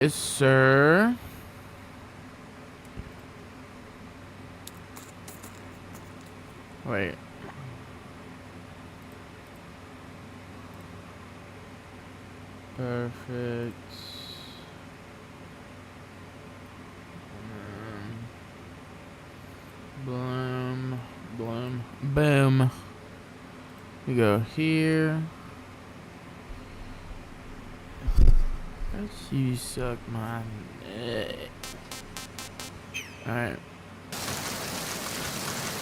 Yes, sir. Wait. Perfect. Boom. Boom. Boom. We go here. You suck my neck. Alright.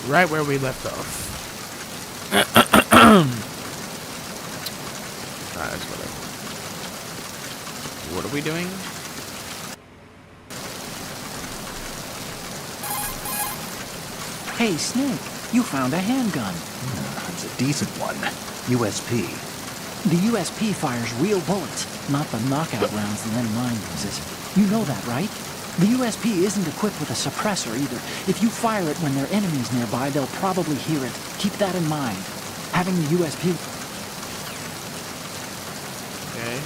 Right where we left off. Alright, that's whatever. What are we doing? Hey, Snake, you found a handgun. It's a decent one. USP. The USP fires real bullets, not the knockout rounds the M9 uses. You know that, right? The USP isn't equipped with a suppressor either. If you fire it when there are enemies nearby, they'll probably hear it. Keep that in mind. Having the USP... Okay.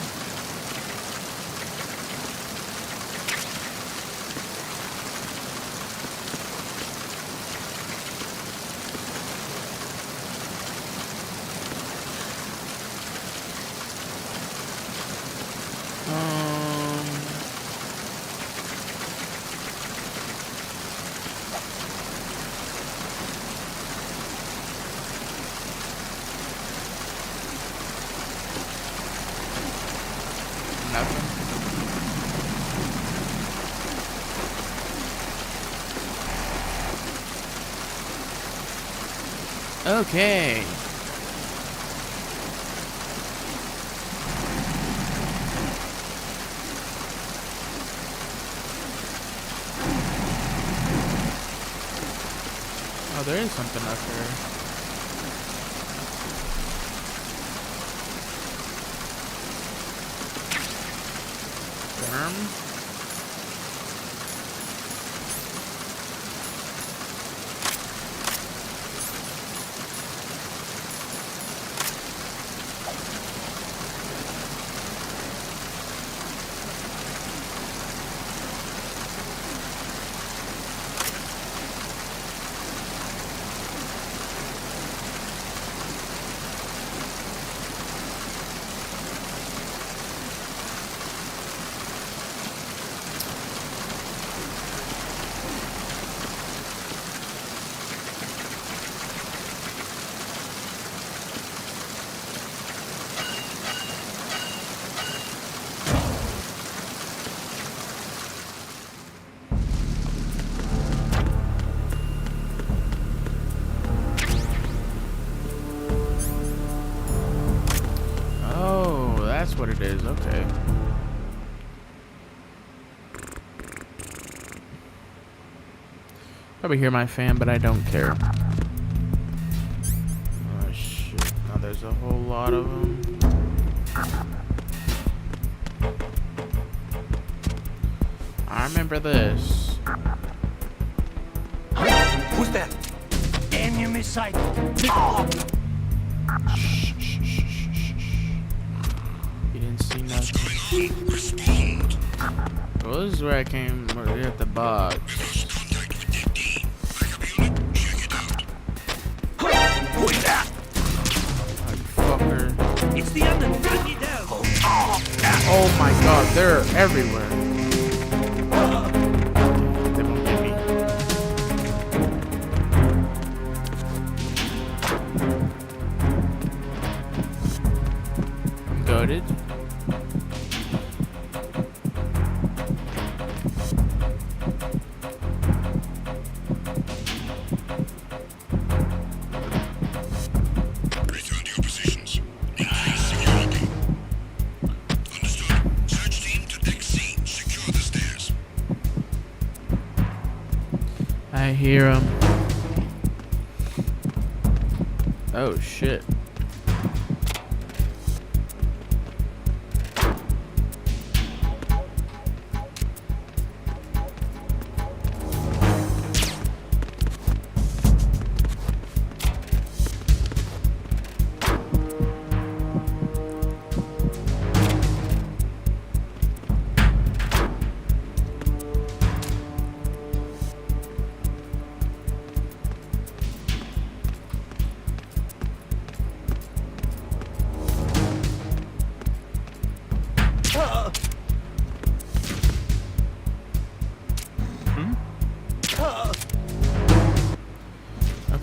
Nothing. Okay. Oh, there is something up here. That's what it is, okay. Probably hear my fan, but I don't care. Oh shit, now there's a whole lot of them. I remember this. Who's that? Enemy sight! You didn't see nothing. Well, this is where I came, where we at the box. Who is that? Fucker. It's the other gun down! Oh my god, they're everywhere. They won't get me. I'm goated. I hear him. Oh shit.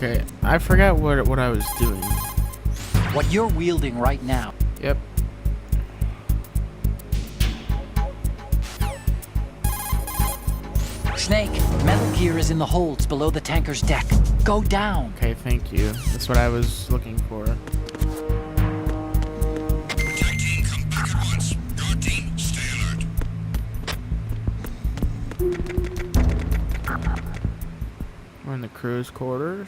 Okay, I forgot what I was doing. What you're wielding right now. Yep. Snake, metal gear is in the holds below the tanker's deck. Go down. Okay, thank you. That's what I was looking for. Attack team, come back at once. Guard team, stay alert. We're in the crew's quarters.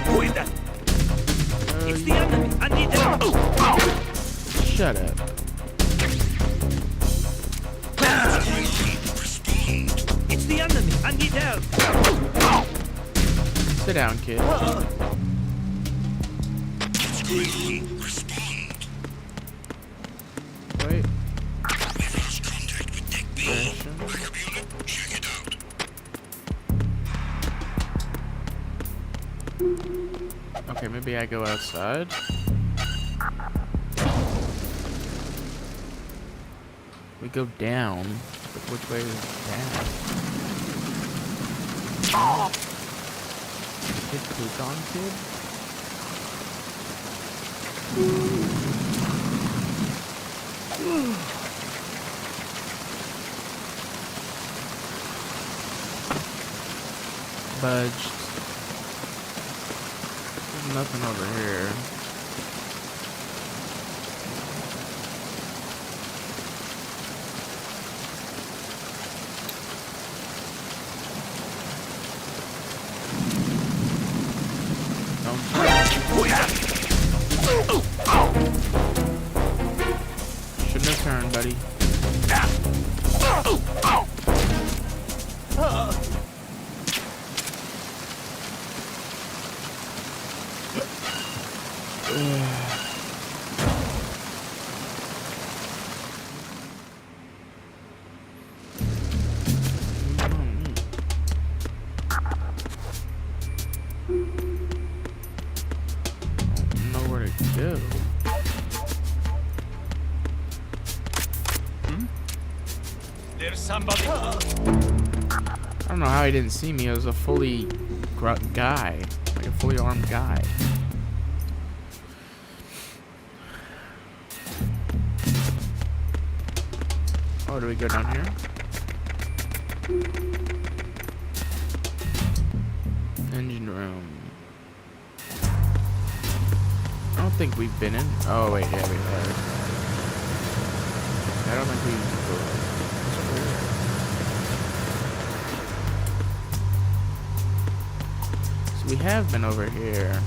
Who is that? It's the enemy. I need them. Shut up. It's the enemy. I need help. Sit down, kid. Wait. We've lost contact with Deck B. Backup unit, check it out. Okay, maybe I go outside. We go down. But which way is down? Kid, click on kid. Budged. There's nothing over here. Don't turn. Shouldn't have turned, buddy. Nowhere to go. There's somebody. I don't know how he didn't see me. I was a fully guy, like a fully armed guy. Oh, do we go down here? Engine room. I don't think we've been in. Oh wait, yeah, we have. I don't think we've. So we have been over here.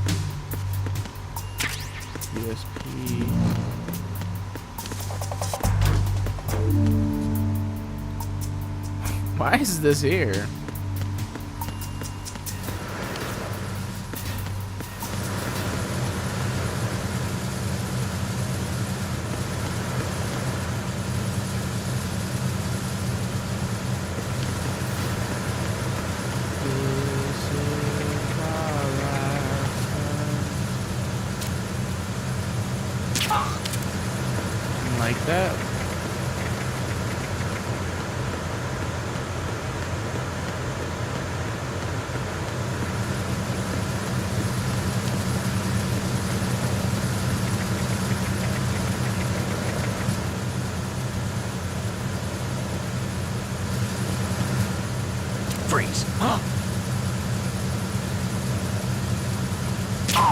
USP. Why is this here? Like that. Freeze. I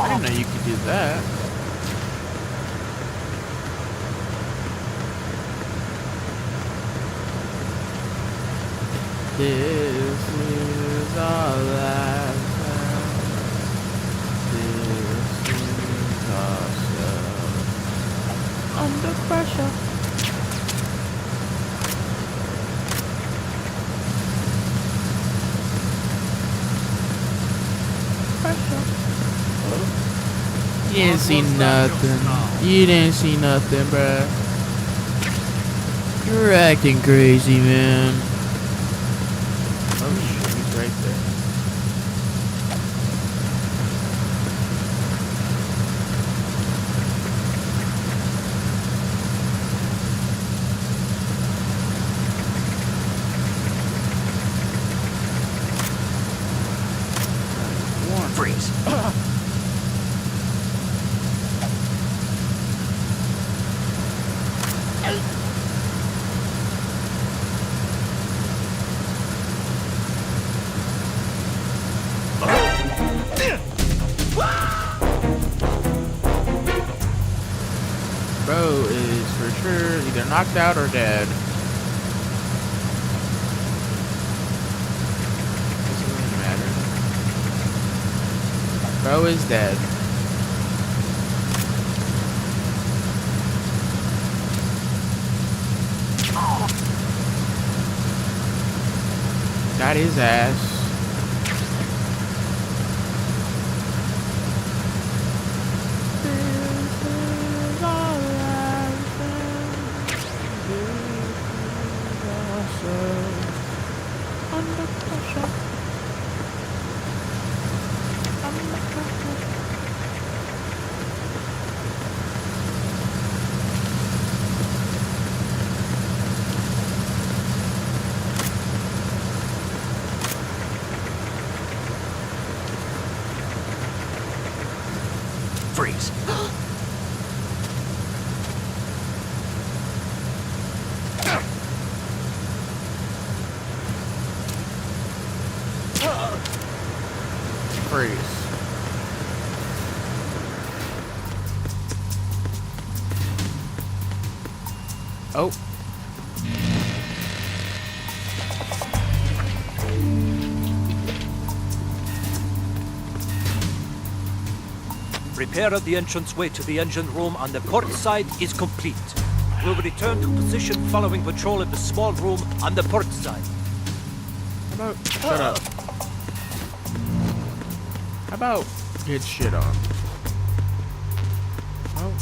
didn't know you could do that. This is our last time. This is ourselves. Under pressure. You didn't see nothing. You didn't see nothing, bruh. You're acting crazy, man. Oh shit, he's right there. Freeze. Bro is for sure either knocked out or dead. Doesn't really matter. Bro is dead. Got his ass. Freeze. Freeze. Oh. Repair of the entranceway to the engine room on the port side is complete. We will return to position following patrol of the small room on the port side. How about shut up? How about get shit on? Oh.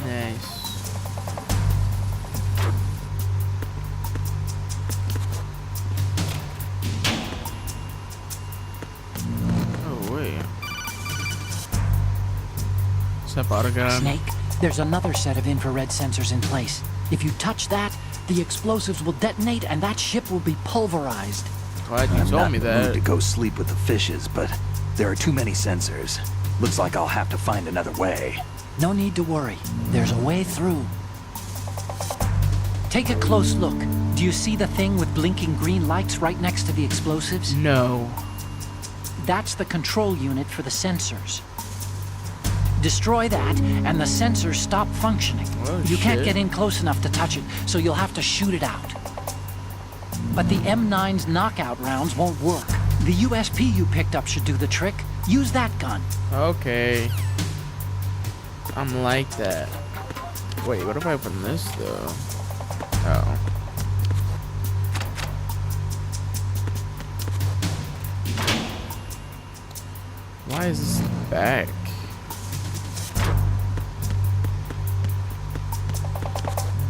Nice. Oh wait. Step out again. Snake, there's another set of infrared sensors in place. If you touch that, the explosives will detonate and that ship will be pulverized. Glad you I'm told not me in the mood to that. go sleep with the fishes, but there are too many sensors. Looks like I'll have to find another way. No need to worry. There's a way through. Take a close look. Do you see the thing with blinking green lights right next to the explosives? No. That's the control unit for the sensors. Destroy that, and the sensors stop functioning. Oh, you can't shit. get in close enough to touch it, so you'll have to shoot it out. But the M9's knockout rounds won't work. The USP you picked up should do the trick. Use that gun. Okay. I'm like that. Wait, what if I open this though? Oh. Why is this back?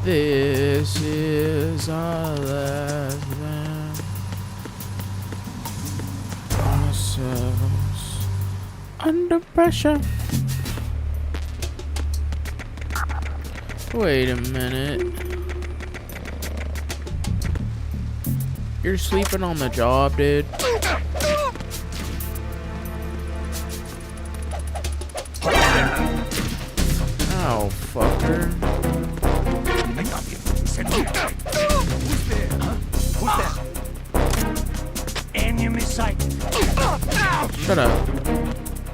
This is our last man. Ourselves under pressure. Wait a minute. You're sleeping on the job, dude. Oh, fucker. I got you. Who's there? Huh? Who's there? Enemy sight. Shut up.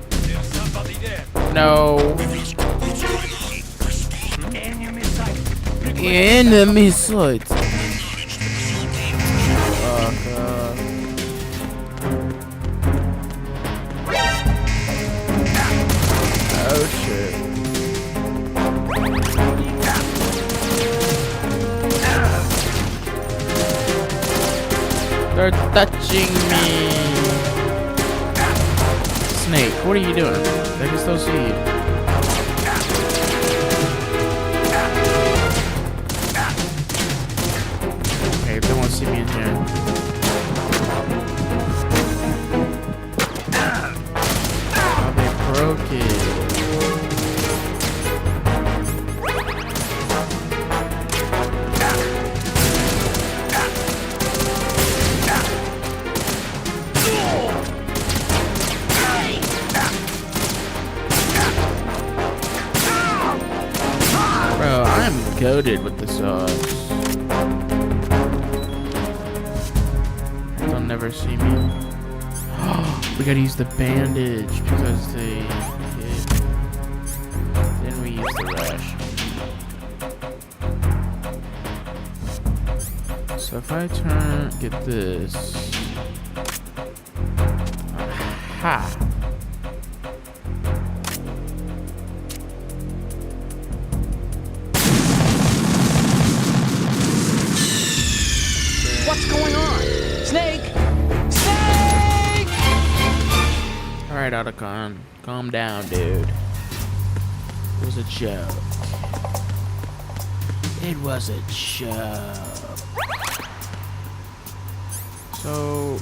There's somebody there. No. Enemy sight. Enemy sight. Fuck up. Oh shit. They're touching me. Snake, what are you doing? They can still see you. Okay, they won't see me in here. Oh, they broke it. loaded with the sauce. They'll never see me. We gotta use the bandage because they hit. Then we use the ration. So if I get this. Aha. What's going on? Snake! Snake! Alright, Otacon. Calm down, dude. It was a joke. It was a joke. So...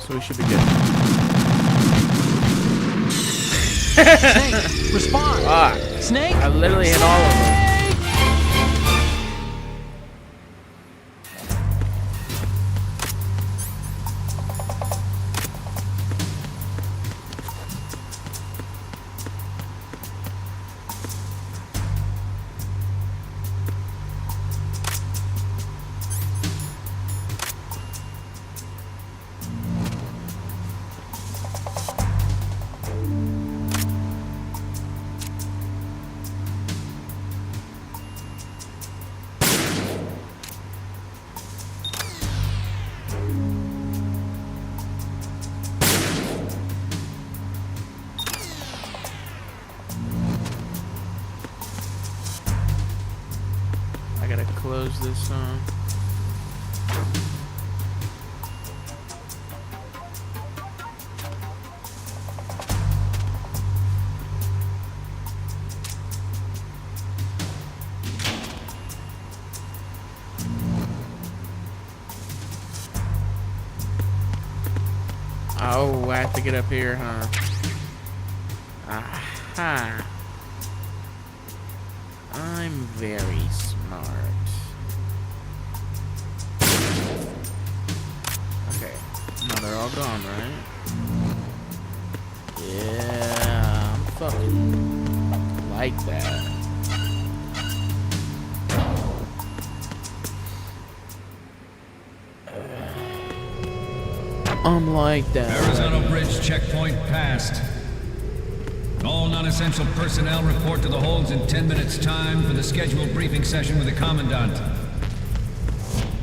So we should be good. Snake, respond! Fuck. Snake! I literally hit all of them. I gotta close this on. Oh, I have to get up here, huh? Aha. I'm very smart. Okay. Now they're all gone, right? Yeah, I'm fucking like that. I'm like that. Arizona Bridge checkpoint passed. All non-essential personnel report to the holds in 10 minutes' time for the scheduled briefing session with the Commandant.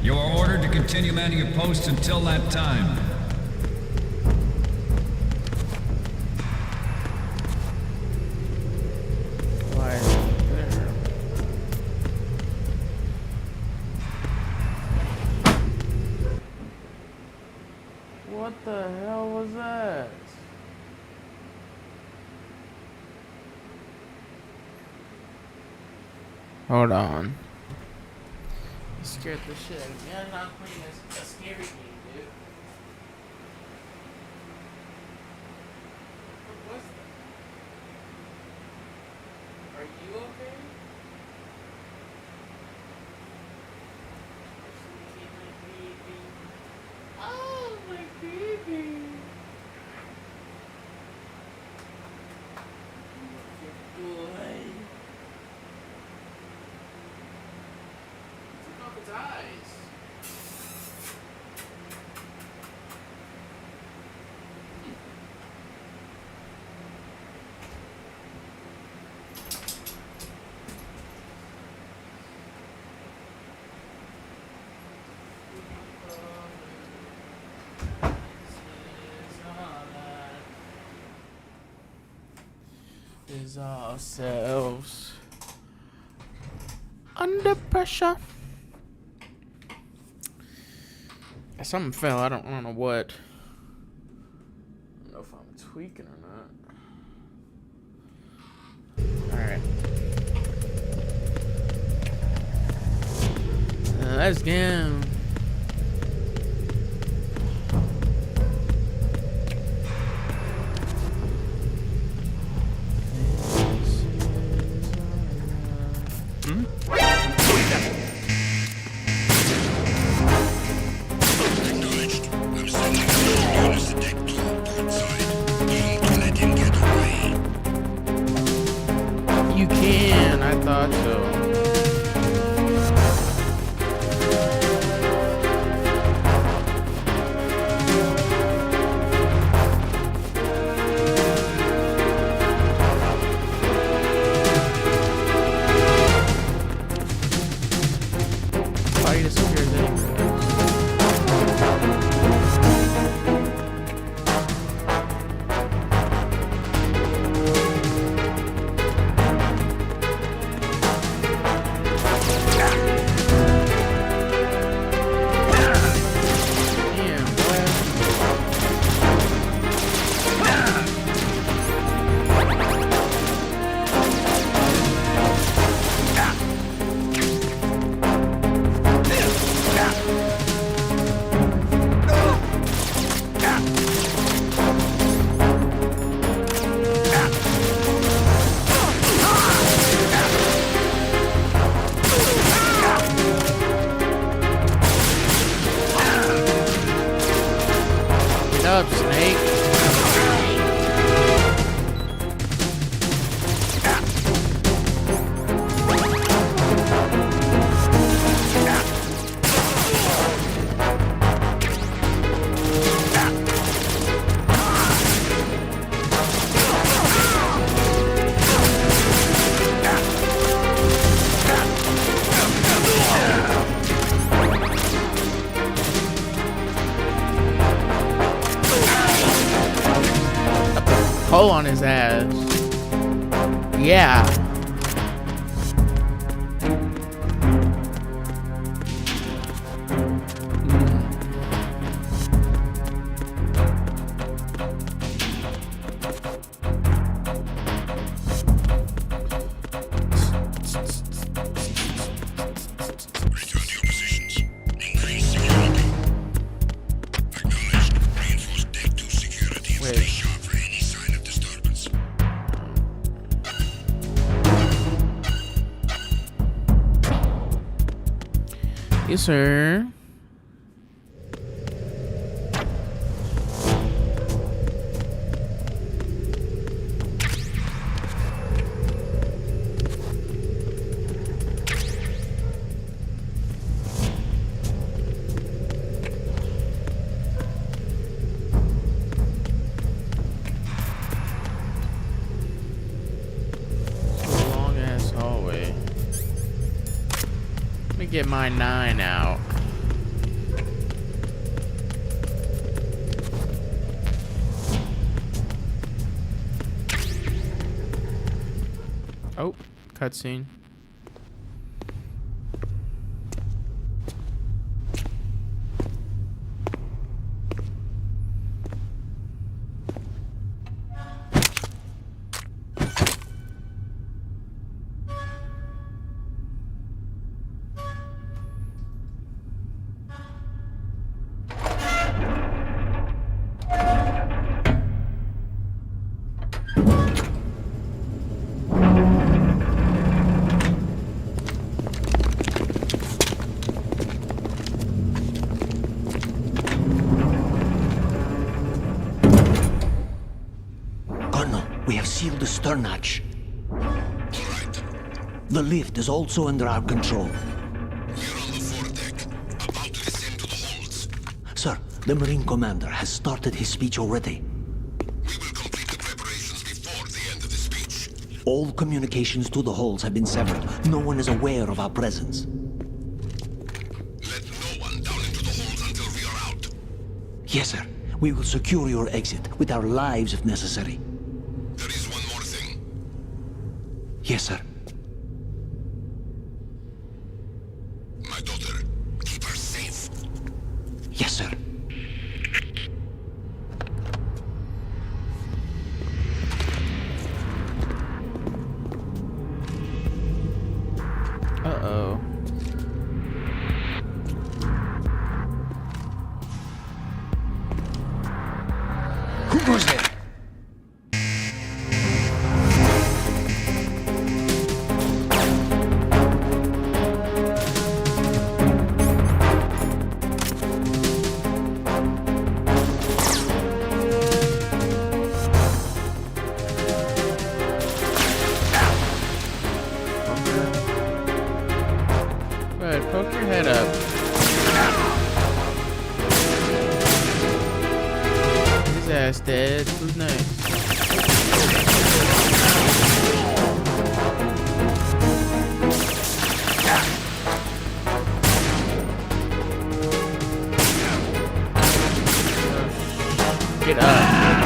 You are ordered to continue manning your posts until that time. Why is it there? What the hell was that? Hold on. You scared the shit out of me. I'm not playing a scary game, dude. What was that? Are you okay? Oh, my baby. Good boy. Took off its eyes. Is ourselves under pressure. Something fell. I don't know what. tweaking or not. Alright. Let's go. Acknowledged. I'm sending all units to deck 2, port side. Don't let him get away. You can, I thought so. Why disappears anyways? Get up, Snake. Pull on his ass. Yeah. Return to your positions. Increase security. Acknowledged. Reinforce deck 2 security and Wait. stay sharp for any sign of disturbance. Yes, sir. Long ass hallway. Let me get my 9 out. Oh, cutscene. We have sealed the stern hatch. All right. The lift is also under our control. We're on the foredeck, about to descend to the holds. Sir, the Marine Commander has started his speech already. We will complete the preparations before the end of the speech. All communications to the holds have been severed. No one is aware of our presence. Let no one down into the holds until we are out. Yes, sir. We will secure your exit with our lives if necessary. There is one more thing. Yes, sir. My daughter, keep her safe. Yes, sir. dead. Who's next? Get up.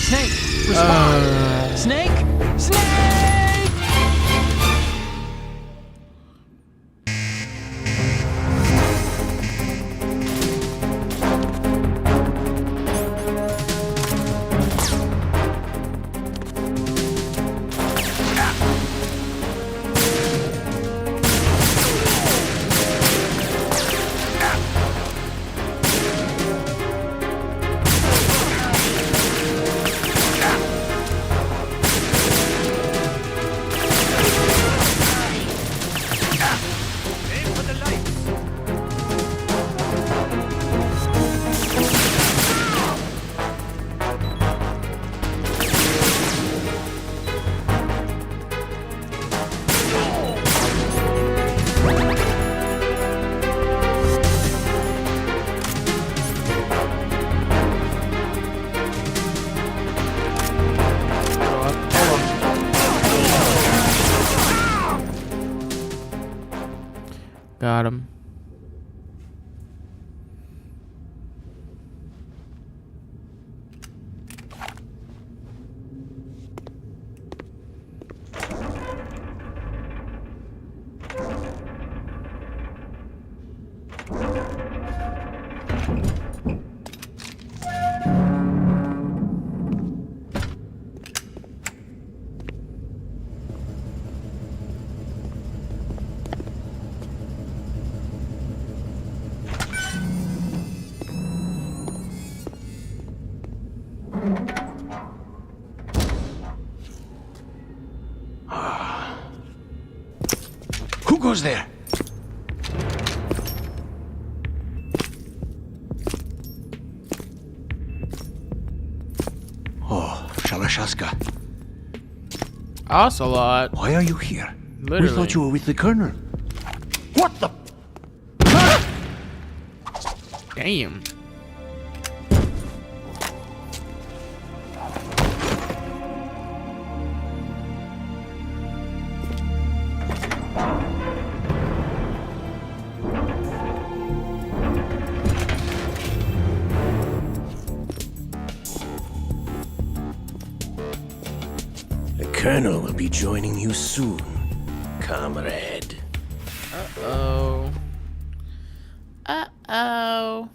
Snake, respond! Snake! Snake! Aim for the lights. Got him. Who goes there? Oh, Shalashaska. Ocelot. Why are you here? Literally. We thought you were with the Colonel. What the? Damn. The Colonel will be joining you soon, comrade. Uh-oh. Uh-oh.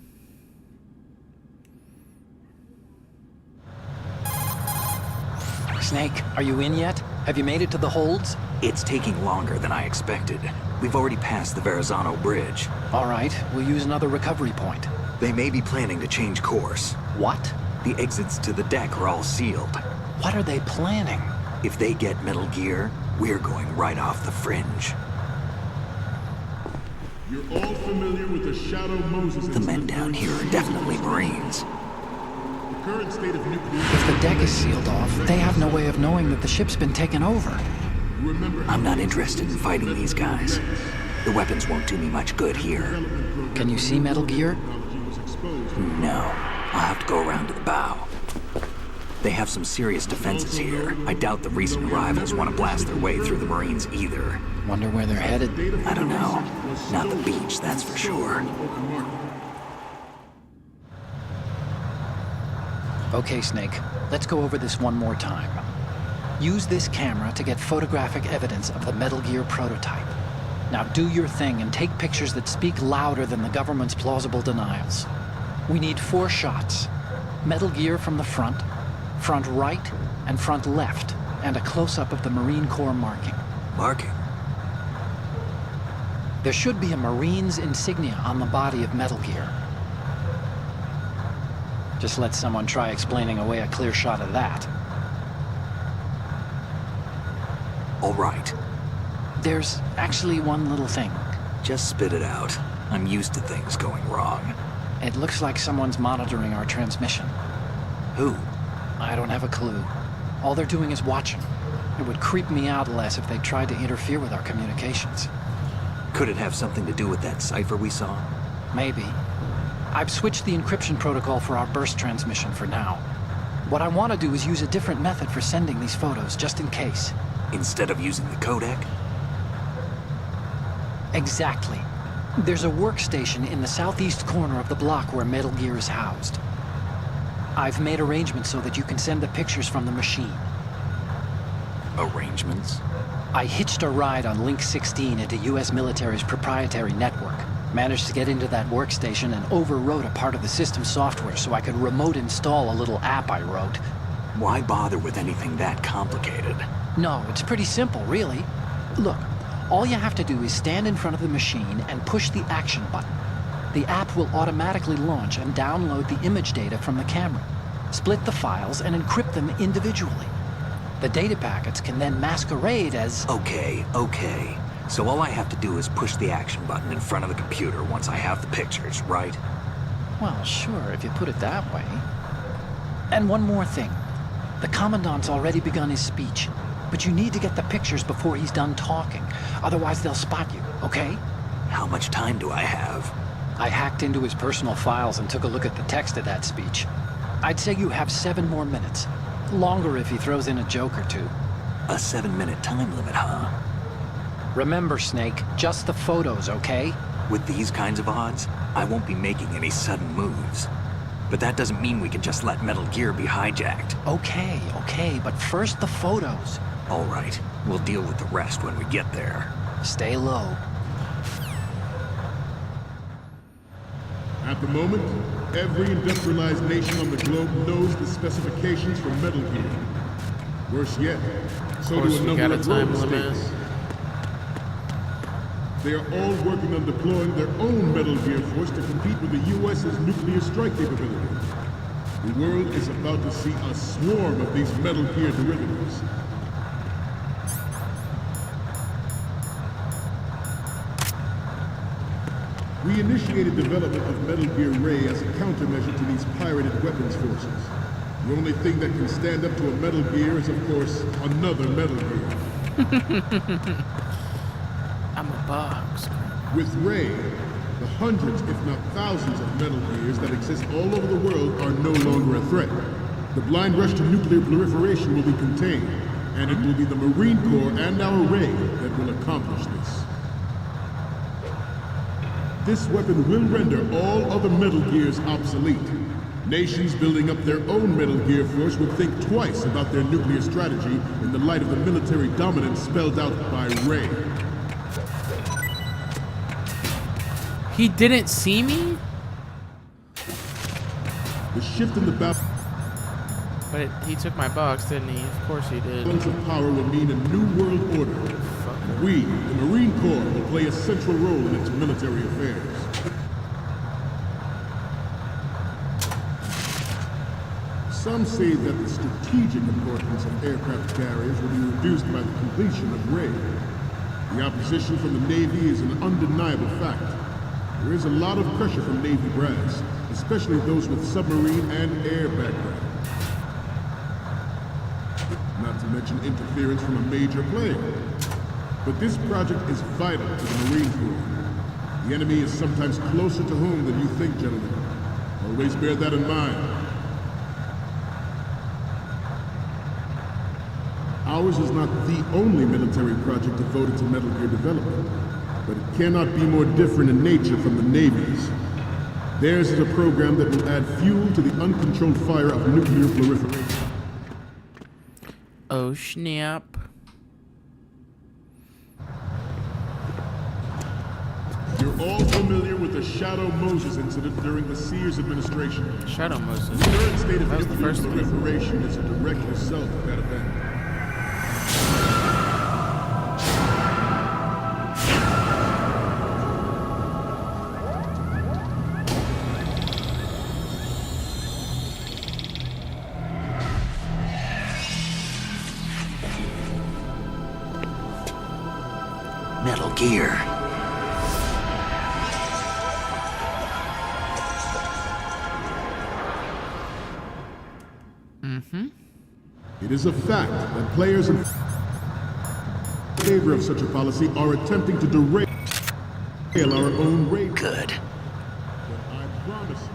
Snake, are you in yet? Have you made it to the holds? It's taking longer than I expected. We've already passed the Verrazano Bridge. All right, we'll use another recovery point. They may be planning to change course. What? The exits to the deck are all sealed. What are they planning? If they get Metal Gear, we're going right off the fringe. You're all familiar with the Shadow Moses The men down here are definitely Marines. The current state of nuclear... If the deck is sealed off, they have no way of knowing that the ship's been taken over. Remember, I'm not interested in fighting these guys. The weapons won't do me much good here. Can you see Metal Gear? technology was exposed. No, I'll have to go around to the bow. They have some serious defenses here. I doubt the recent arrivals want to blast their way through the Marines either. Wonder where they're headed. I don't know. Not the beach, that's for sure. Okay, Snake, let's go over this one more time. Use this camera to get photographic evidence of the Metal Gear prototype. Now do your thing and take pictures that speak louder than the government's plausible denials. We need 4 shots. Metal Gear from the front right, and front left, and a close-up of the Marine Corps marking. Marking? There should be a Marine's insignia on the body of Metal Gear. Just let someone try explaining away a clear shot of that. All right. There's actually one little thing. Just spit it out. I'm used to things going wrong. It looks like someone's monitoring our transmission. Who? I don't have a clue. All they're doing is watching. It would creep me out less if they tried to interfere with our communications. Could it have something to do with that cipher we saw? Maybe. I've switched the encryption protocol for our burst transmission for now. What I want to do is use a different method for sending these photos, just in case. Instead of using the codec? Exactly. There's a workstation in the southeast corner of the block where Metal Gear is housed. I've made arrangements so that you can send the pictures from the machine. Arrangements? I hitched a ride on Link 16 into US military's proprietary network. Managed to get into that workstation and overwrote a part of the system software so I could remote install a little app I wrote. Why bother with anything that complicated? No, it's pretty simple, really. Look, all you have to do is stand in front of the machine and push the action button. The app will automatically launch and download the image data from the camera, split the files, and encrypt them individually. The data packets can then masquerade as... Okay. So all I have to do is push the action button in front of the computer once I have the pictures, right? Well, sure, if you put it that way. And one more thing. The Commandant's already begun his speech, but you need to get the pictures before he's done talking. Otherwise, they'll spot you, okay? How much time do I have? I hacked into his personal files and took a look at the text of that speech. I'd say you have 7 more minutes. Longer if he throws in a joke or two. A 7-minute time limit, huh? Remember, Snake, just the photos, okay? With these kinds of odds, I won't be making any sudden moves. But that doesn't mean we can just let Metal Gear be hijacked. Okay, but first the photos. All right, we'll deal with the rest when we get there. Stay low. At the moment, every industrialized nation on the globe knows the specifications for Metal Gear. Worse yet, so do a number of rogue states. They are all working on deploying their own Metal Gear force to compete with the US's nuclear strike capability. The world is about to see a swarm of these Metal Gear derivatives. We initiated development of Metal Gear Ray as a countermeasure to these pirated weapons forces. The only thing that can stand up to a Metal Gear is, of course, another Metal Gear. I'm a box. With Ray, the hundreds, if not thousands, of Metal Gears that exist all over the world are no longer a threat. The blind rush to nuclear proliferation will be contained, and it will be the Marine Corps and our Ray that will accomplish this. This weapon will render all other Metal Gears obsolete. Nations building up their own Metal Gear force would think twice about their nuclear strategy in the light of the military dominance spelled out by Ray. He didn't see me? The shift in the balance But he took my box, didn't he? Of course he did. of power will mean a new world order. We, the Marine Corps, will play a central role in its military affairs. Some say that the strategic importance of aircraft carriers will be reduced by the completion of Ray. The opposition from the Navy is an undeniable fact. There is a lot of pressure from Navy brass, especially those with submarine and air background. Not to mention interference from a major player. But this project is vital to the Marine Corps. The enemy is sometimes closer to home than you think, gentlemen. Always bear that in mind. Ours is not the only military project devoted to Metal Gear development, but it cannot be more different in nature from the Navy's. Theirs is a program that will add fuel to the uncontrolled fire of nuclear proliferation. Oh, snap. You're all familiar with the Shadow Moses incident during the Sears administration. Shadow Moses. The current state of That was the nuclear first one. proliferation is a direct result of that event. Metal Gear. It is a fact that players in favor of such a policy are attempting to derail our own raid. Good. But I promise you,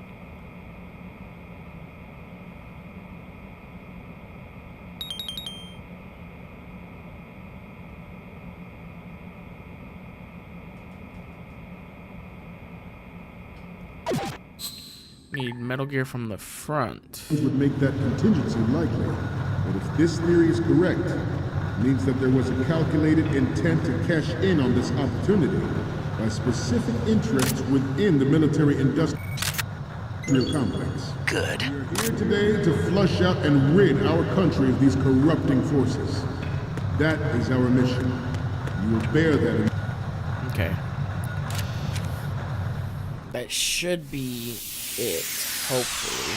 Need Metal Gear from the front. Would make that contingency likely. But if this theory is correct, it means that there was a calculated intent to cash in on this opportunity by specific interests within the military-industrial complex. Good. We are here today to flush out and rid our country of these corrupting forces. That is our mission. You will bear that in. Okay. That should be it, hopefully.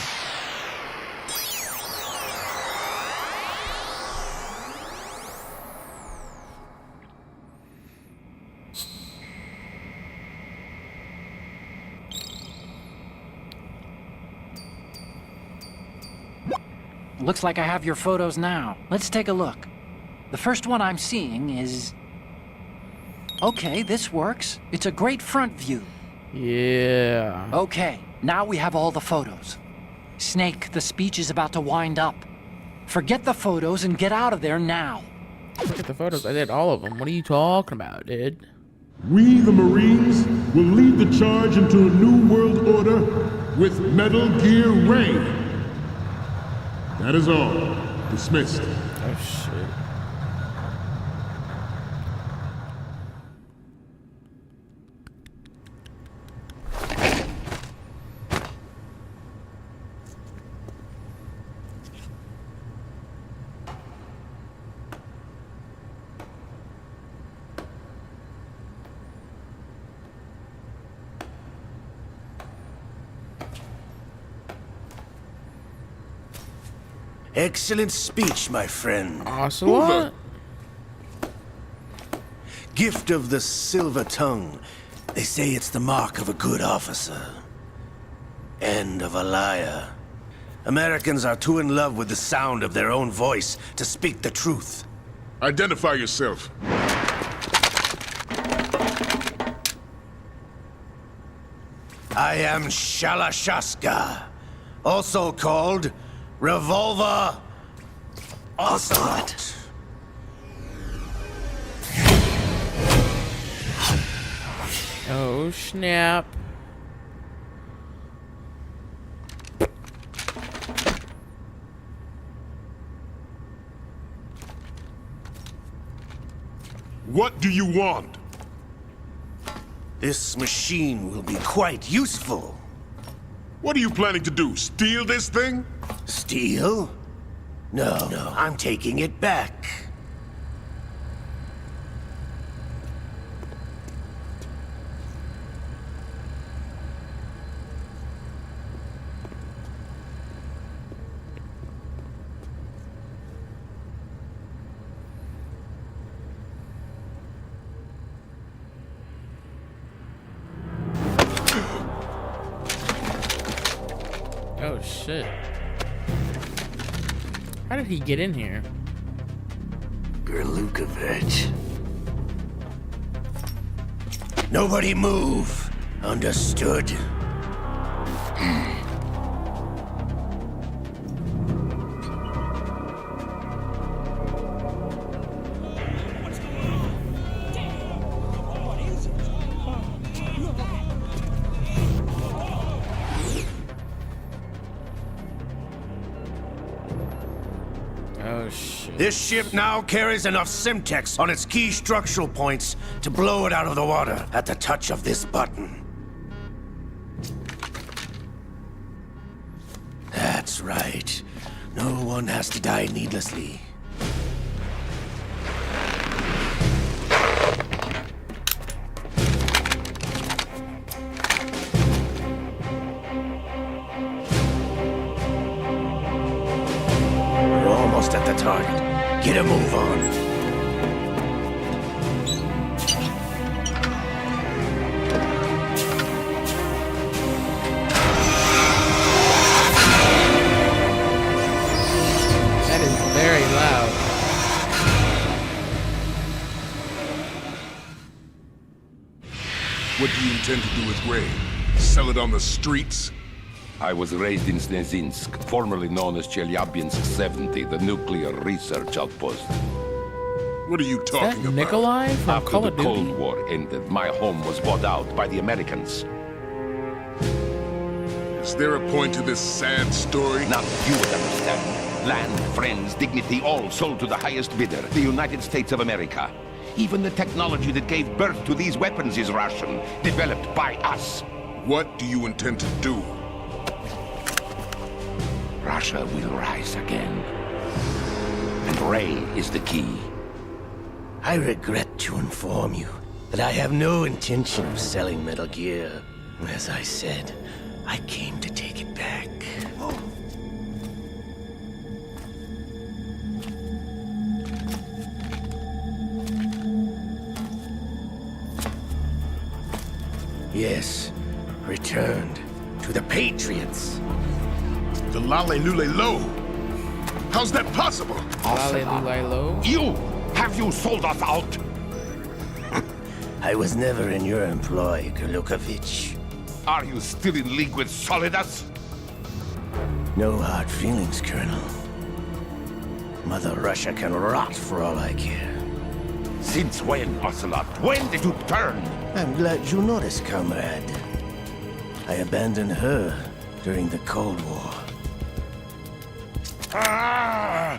Looks like I have your photos now. Let's take a look. The first one I'm seeing is... Okay, this works. It's a great front view. Yeah. Okay, now we have all the photos. Snake, the speech is about to wind up. Forget the photos and get out of there now. Look at the photos. I did all of them. What are you talking about, dude? We, the Marines, will lead the charge into a new world order with Metal Gear Raiden. That is all. Dismissed. Oh, shit. Excellent speech, my friend. Ocelot? Gift of the silver tongue. They say it's the mark of a good officer. And of a liar. Americans are too in love with the sound of their own voice to speak the truth. Identify yourself. I am Shalashaska, also called Revolver Ocelot. Oh, snap. What do you want? This machine will be quite useful. What are you planning to do? Steal this thing? Steal? No, I'm taking it back. Oh, shit. How did he get in here? Gerlukovich. Nobody move. Understood? Oh, shit. This ship now carries enough Simtex on its key structural points to blow it out of the water at the touch of this button. That's right. No one has to die needlessly. We're almost at the target. Get a move on. That is very loud. What do you intend to do with Ray? Sell it on the streets? I was raised in Snezinsk, formerly known as Chelyabinsk 70, the nuclear research outpost. What are you Is that talking about? Nikolai from After Call the of Duty? Cold War ended, my home was bought out by the Americans. Is there a point to this sad story? Now you would understand. Land, friends, dignity, all sold to the highest bidder, the United States of America. Even the technology that gave birth to these weapons is Russian, developed by us. What do you intend to do? Russia will rise again. And Ray is the key. I regret to inform you that I have no intention of selling Metal Gear. As I said, I came to take it back. Yes, returned to the Patriots. The Lale Lule Lo? How's that possible? Lalo. You! Have you sold us out? I was never in your employ, Golukovich. Are you still in league with Solidus? No hard feelings, Colonel. Mother Russia can rot for all I care. Since when, Ocelot? When did you turn? I'm glad you noticed, comrade. I abandoned her during the Cold War. Ah!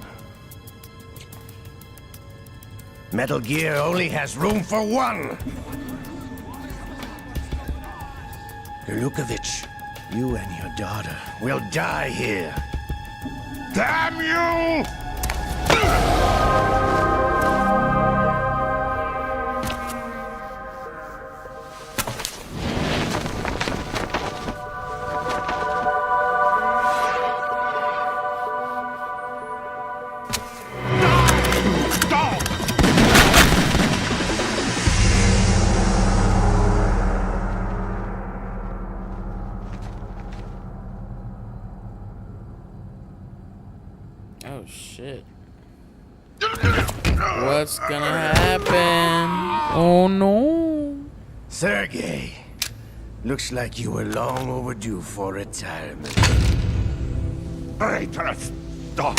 Metal Gear only has room for one! Golukovich, you and your daughter will die here. Damn you! Oh shit. What's gonna happen? Oh no. Sergei, looks like you were long overdue for retirement. Traitorous dog!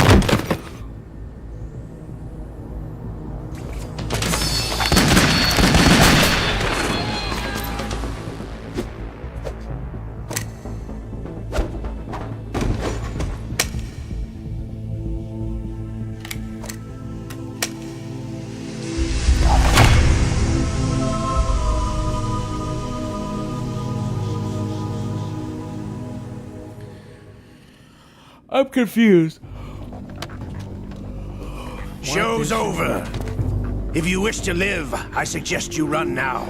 I'm confused. Show's over. If you wish to live, I suggest you run now.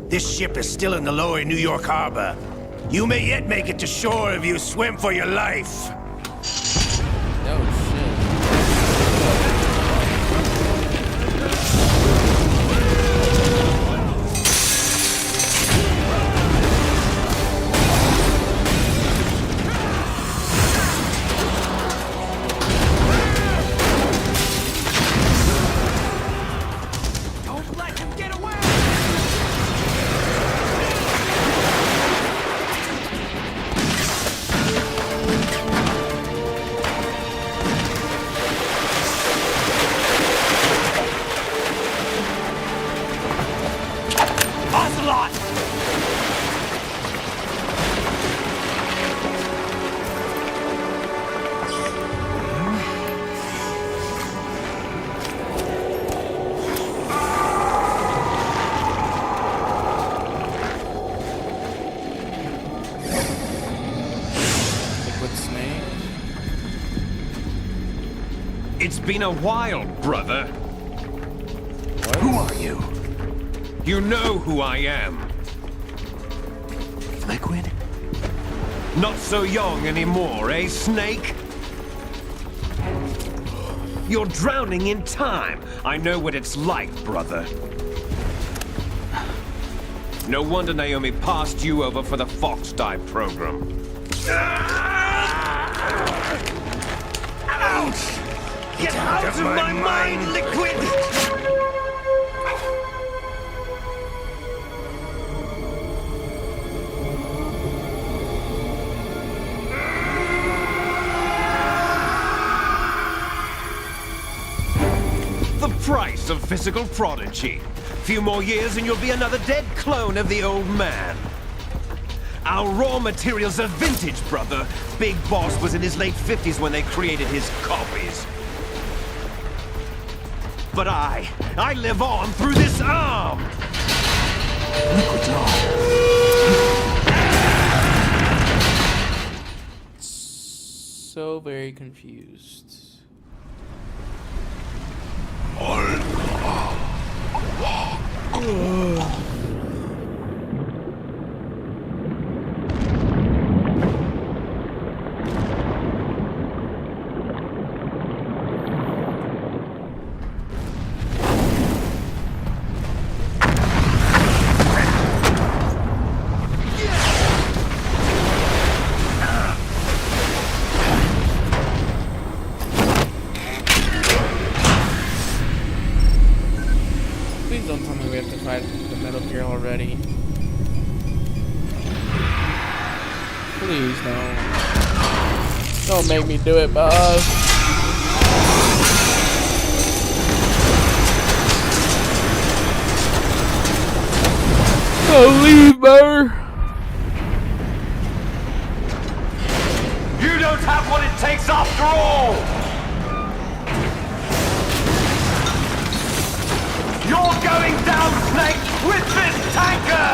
This ship is still in the lower New York harbor. You may yet make it to shore if you swim for your life. Oh shit. It's been a while, brother. Who are you? You know who I am. Liquid? Not so young anymore, eh, Snake? You're drowning in time. I know what it's like, brother. No wonder Naomi passed you over for the Fox Dive program. Ouch! Get out of my mind, Liquid! The price of physical prodigy. Few more years and you'll be another dead clone of the old man. Our raw materials are vintage, brother. Big Boss was in his late 50s when they created his copies. But I live on through this arm! Liquid's on. So very confused. Please don't tell me we have to fight the Metal Gear already. Please don't. Don't make me do it, boss. Oh, leave, Burr. You don't have what it takes after all! You're going down, Snake, with this tanker!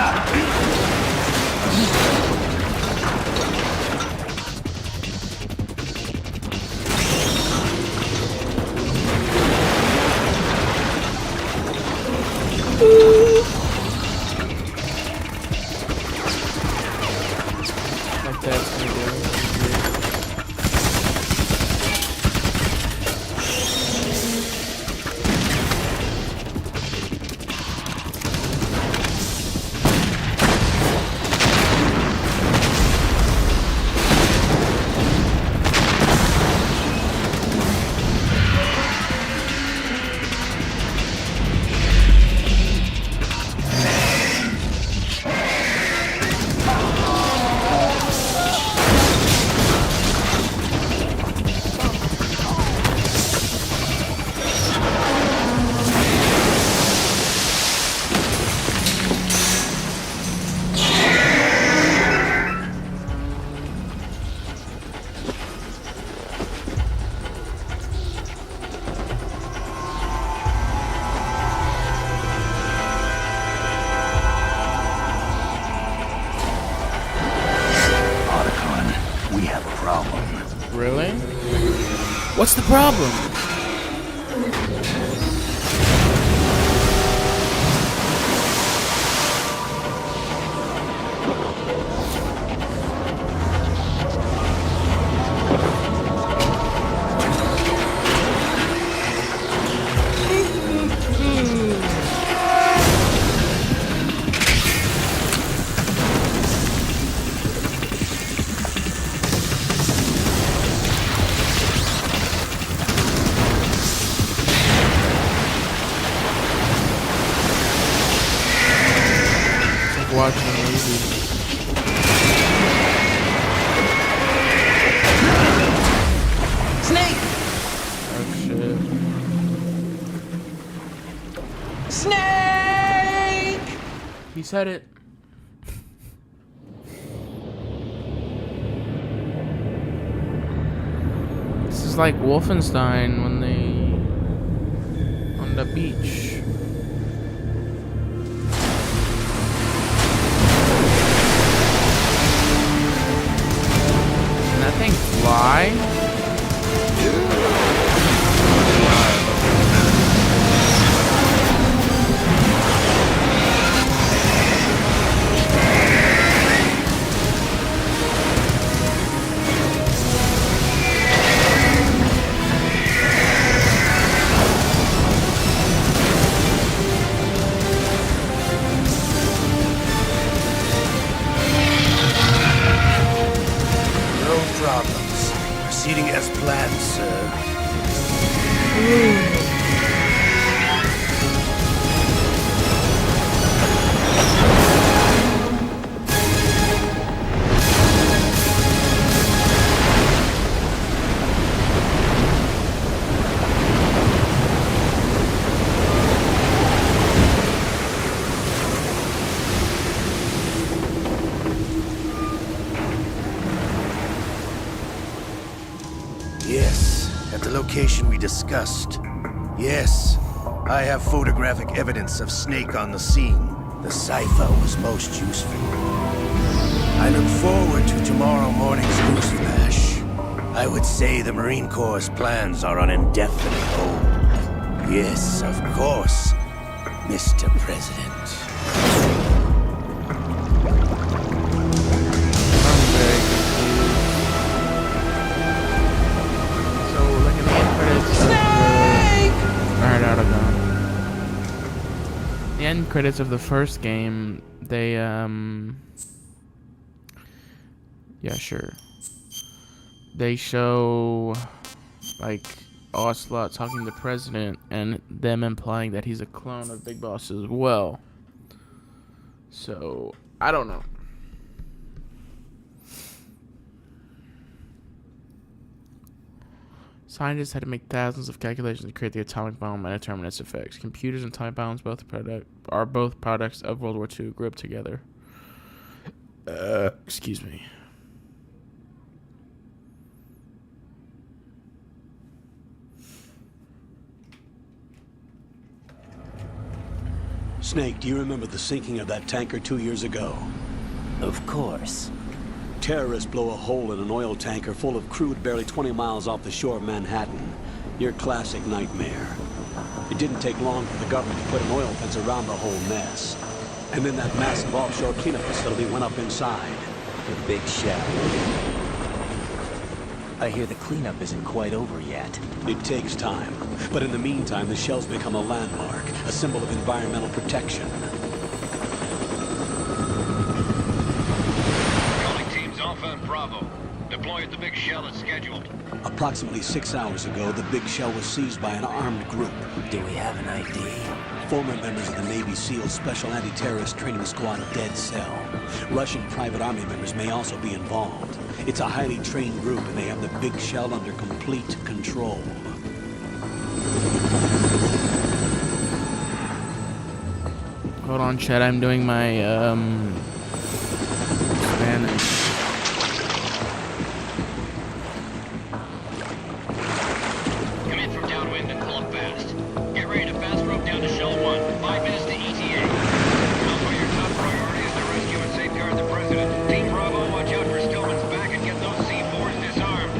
Like that's gonna do. Really? What's the problem? Watching a movie. Snake! Oh shit. Snake! He said it. This is like Wolfenstein when they on the beach. That thing fly? No problems. Proceeding as planned, sir. at the location we discussed. Yes, I have photographic evidence of Snake on the scene. The cipher was most useful. I look forward to tomorrow morning's newsflash. I would say the Marine Corps' plans are on indefinite hold. Yes, of course, Mr. President. I'm very confused. So, like in the end credits of Alright, out of them. The end credits of the first game, they, yeah, sure. They show, like, Ocelot talking to the president and them implying that he's a clone of Big Boss as well. So, I don't know. Scientists had to make thousands of calculations to create the atomic bomb and determine its effects. Computers and atomic bombs are both products of World War II grouped together. Excuse me. Snake, do you remember the sinking of that tanker 2 years ago? Of course. Terrorists blow a hole in an oil tanker full of crude barely 20 miles off the shore of Manhattan. Your classic nightmare. It didn't take long for the government to put an oil fence around the whole mess. And then that massive offshore cleanup facility went up inside. The Big Shell. I hear the cleanup isn't quite over yet. It takes time. But in the meantime, the shell's become a landmark, a symbol of environmental protection. Calling teams Alpha and Bravo. Deploy at the Big Shell as scheduled. Approximately 6 hours ago, the Big Shell was seized by an armed group. Do we have an ID? Former members of the Navy SEALs Special Anti-Terrorist Training Squad Dead Cell. Russian private army members may also be involved. It's a highly trained group, and they have the Big Shell under complete control. Hold on, Chad. I'm doing my Spanish. Come in from downwind and pull up fast. Get ready to fast rope down to Shell 1. 5 minutes to ETA. Also, your top priority is to rescue and safeguard the president. Team Bravo, watch out for Stillman's back and get those C4s disarmed.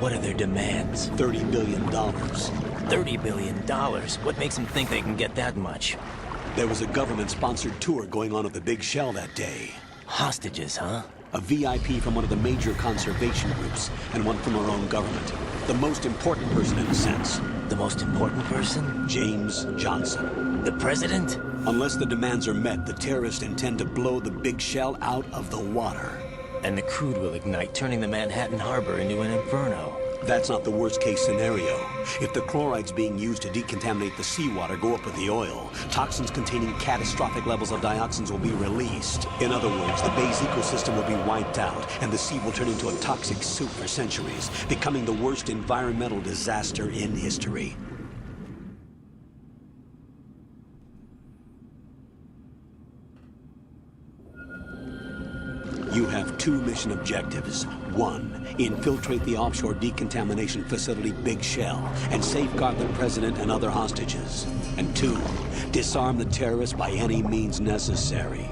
What are their demands? $30 billion. $30 billion? What makes them think they can get that much? There was a government-sponsored tour going on at the Big Shell that day. Hostages, huh? A VIP from one of the major conservation groups, and one from our own government. The most important person in a sense. The most important person? James Johnson. The president? Unless the demands are met, the terrorists intend to blow the Big Shell out of the water. And the crude will ignite, turning the Manhattan Harbor into an inferno. That's not the worst-case scenario. If the chlorides being used to decontaminate the seawater go up with the oil, toxins containing catastrophic levels of dioxins will be released. In other words, the bay's ecosystem will be wiped out, and the sea will turn into a toxic soup for centuries, becoming the worst environmental disaster in history. You have 2 mission objectives. 1, infiltrate the offshore decontamination facility Big Shell and safeguard the president and other hostages. And 2, disarm the terrorists by any means necessary.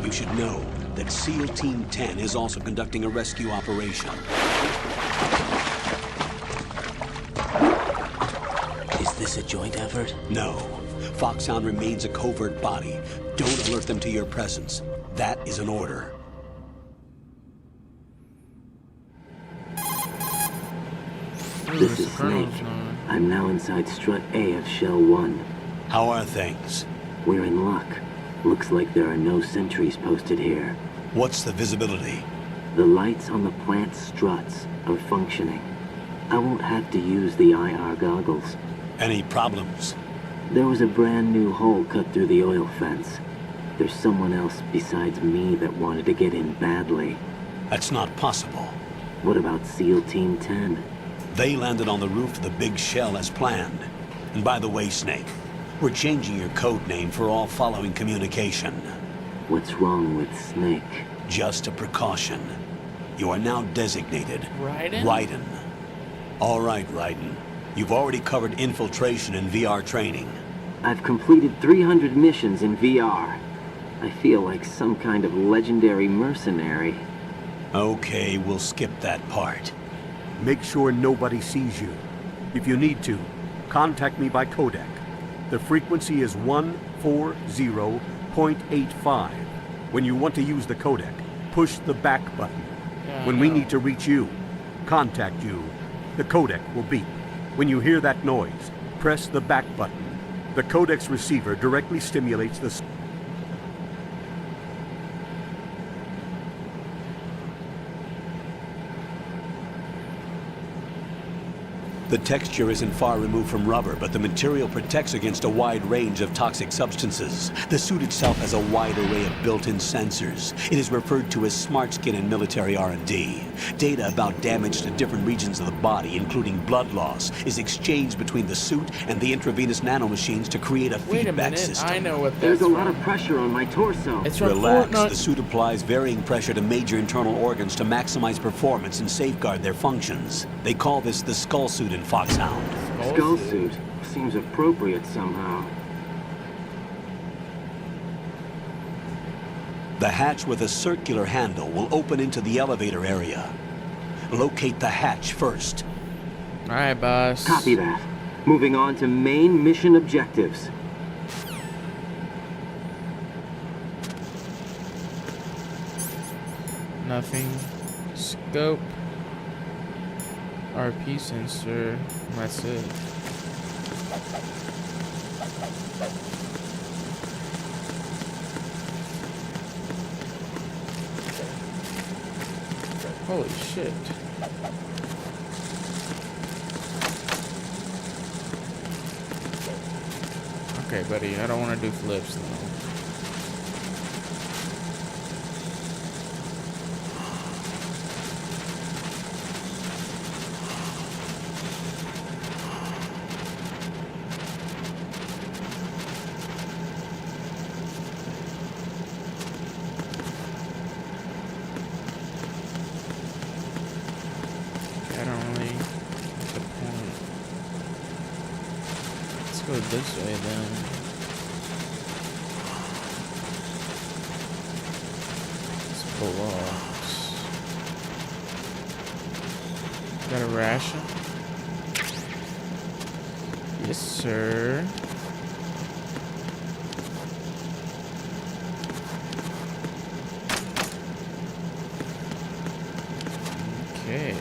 You should know that SEAL Team 10 is also conducting a rescue operation. Is this a joint effort? No. Foxhound remains a covert body. Don't alert them to your presence. That is an order. This is Snake. I'm now inside Strut A of Shell 1. How are things? We're in luck. Looks like there are no sentries posted here. What's the visibility? The lights on the plant struts are functioning. I won't have to use the IR goggles. Any problems? There was a brand new hole cut through the oil fence. there's someone else besides me that wanted to get in badly. That's not possible. What about SEAL Team 10? They landed on the roof of the big shell as planned. And by the way, Snake, we're changing your code name for all following communication. What's wrong with Snake? Just a precaution. You are now designated Raiden? Raiden. All right, Raiden. You've already covered infiltration and VR training. I've completed 300 missions in VR. I feel like some kind of legendary mercenary. Okay, we'll skip that part. Make sure nobody sees you. If you need to, contact me by codec. The frequency is 140.85. When you want to use the codec, push the back button. When we need to reach you, contact you, the codec will beep. When you hear that noise, press the back button. The codec's receiver directly stimulates the... The texture isn't far removed from rubber, but the material protects against a wide range of toxic substances. The suit itself has a wide array of built-in sensors. It is referred to as smart skin in military R&D. Data about damage to different regions of the body, including blood loss, is exchanged between the suit and the intravenous nanomachines to create a feedback system. I know what that's There's a lot of pressure on my torso. It's from Relax. Fortnite. The suit applies varying pressure to major internal organs to maximize performance and safeguard their functions. They call this the skull suit in Foxhound. Skull suit seems appropriate somehow. The hatch with a circular handle will open into the elevator area. Locate the hatch first. Alright, boss. Copy that. Moving on to main mission objectives. Nothing. Scope. RP sensor. That's it. Holy shit. Okay, buddy, I don't want to do flips though. I don't really get the point. Let's go this way then. It's blocks. Got a ration? Yes, sir. Okay.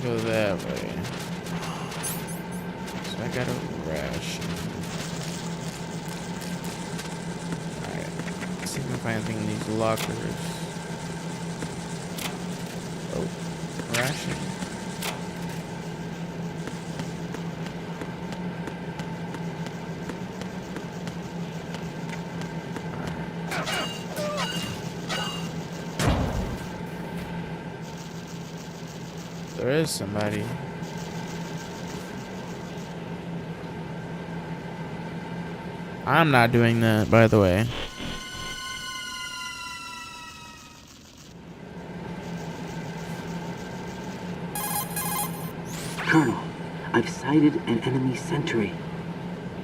Go that way. So I got a ration. Alright. Let's see if I can find anything in these lockers. Oh, ration. There is somebody. I'm not doing that, by the way. Colonel, I've sighted an enemy sentry.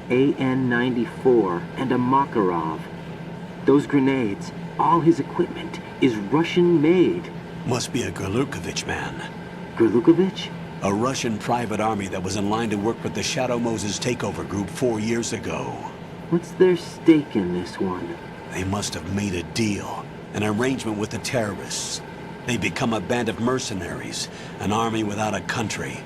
AN-94 and a Makarov. Those grenades, all his equipment, is Russian-made. Must be a Gorlukovich man. Gorlukovich? A Russian private army that was in line to work with the Shadow Moses takeover group 4 years ago. What's their stake in this one? They must have made a deal, an arrangement with the terrorists. They become a band of mercenaries, an army without a country.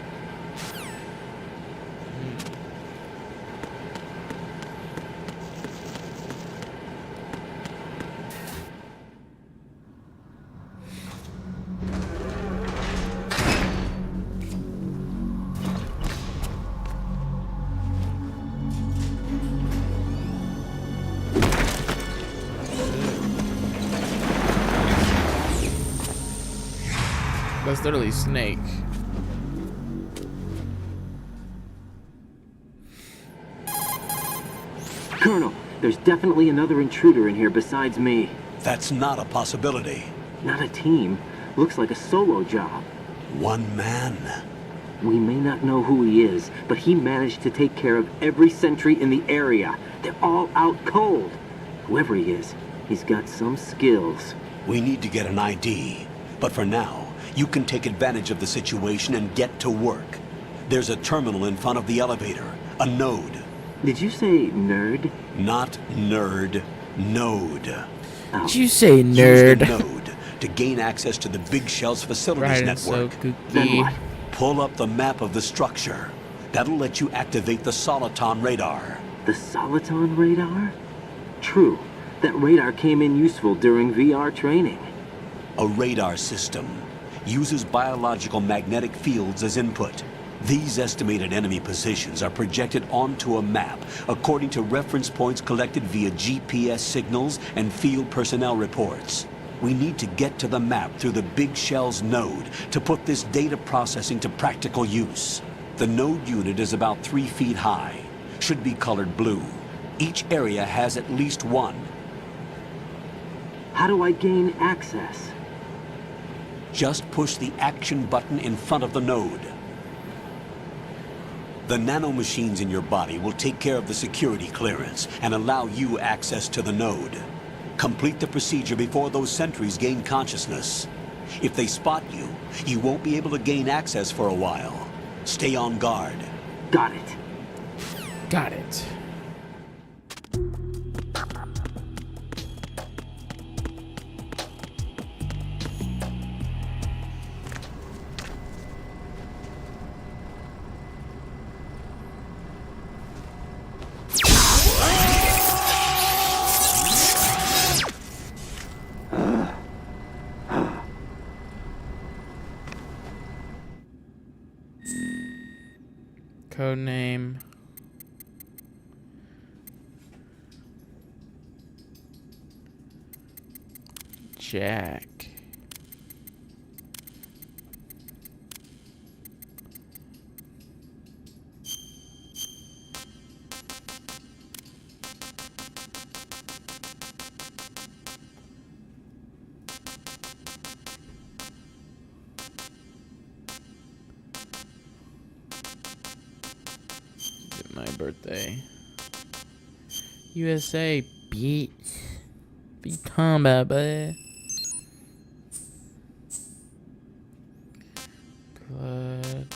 That's literally Snake. Colonel, there's definitely another intruder in here besides me. That's not a possibility. Not a team. Looks like a solo job. One man. We may not know who he is, but he managed to take care of every sentry in the area. They're all out cold. Whoever he is, he's got some skills. We need to get an ID. But for now, you can take advantage of the situation and get to work. There's a terminal in front of the elevator. A node. Did you say nerd? Not nerd. Node. Oh. Did you say Use nerd? the node to gain access to the Big Shell's facilities Raiden's network. so kooky. Then what? Pull up the map of the structure. That'll let you activate the Soliton radar. The Soliton radar? True. That radar came in useful during VR training. A radar system uses biological magnetic fields as input. These estimated enemy positions are projected onto a map according to reference points collected via GPS signals and field personnel reports. We need to get to the map through the Big Shell's node to put this data processing to practical use. The node unit is about 3 feet high, should be colored blue. Each area has at least one. How do I gain access? Just push the action button in front of the node. The nanomachines in your body will take care of the security clearance and allow you access to the node. Complete the procedure before those sentries gain consciousness. If they spot you, you won't be able to gain access for a while. Stay on guard. Got it. Got it. Codename Jack. My birthday. USA, bitch. Be combat, baby. Blood.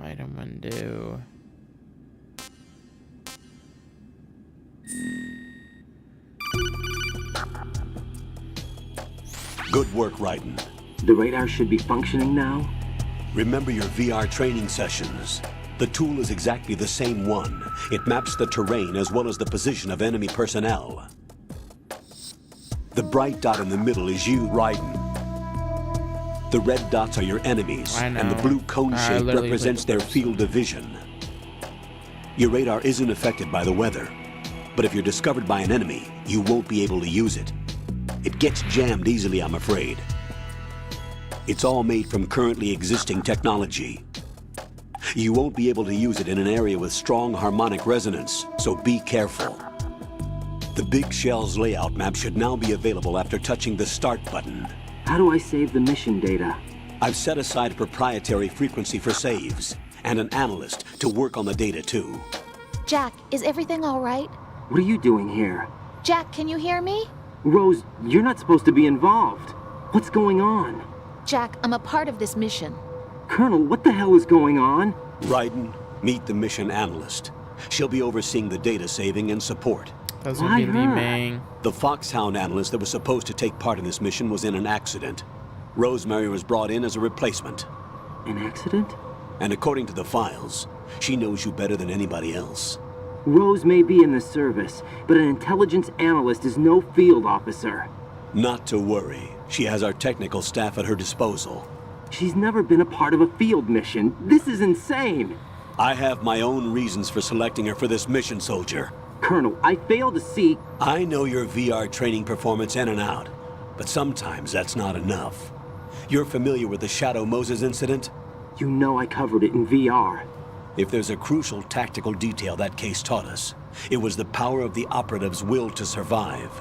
Item window. Good work, Raiden. The radar should be functioning now? Remember your VR training sessions. The tool is exactly the same one. It maps the terrain as well as the position of enemy personnel. The bright dot in the middle is you, Raiden. The red dots are your enemies, and the blue cone shape represents their field of vision. Your radar isn't affected by the weather, but if you're discovered by an enemy, you won't be able to use it. It gets jammed easily, I'm afraid. It's all made from currently existing technology. You won't be able to use it in an area with strong harmonic resonance, so be careful. The Big Shell's layout map should now be available after touching the Start button. How do I save the mission data? I've set aside a proprietary frequency for saves, and an analyst to work on the data too. Jack, is everything all right? What are you doing here? Jack, can you hear me? Rose, you're not supposed to be involved. What's going on? Jack, I'm a part of this mission. Colonel, what the hell is going on? Raiden, meet the mission analyst. She'll be overseeing the data saving and support. That's what we mean. The Foxhound analyst that was supposed to take part in this mission was in an accident. Rosemary was brought in as a replacement. An accident? And according to the files, she knows you better than anybody else. Rose may be in the service, but an intelligence analyst is no field officer. Not to worry. She has our technical staff at her disposal. She's never been a part of a field mission. This is insane. I have my own reasons for selecting her for this mission, soldier. Colonel, I fail to see... I know your VR training performance in and out, but sometimes that's not enough. You're familiar with the Shadow Moses incident? You know I covered it in VR. If there's a crucial tactical detail that case taught us, it was the power of the operative's will to survive.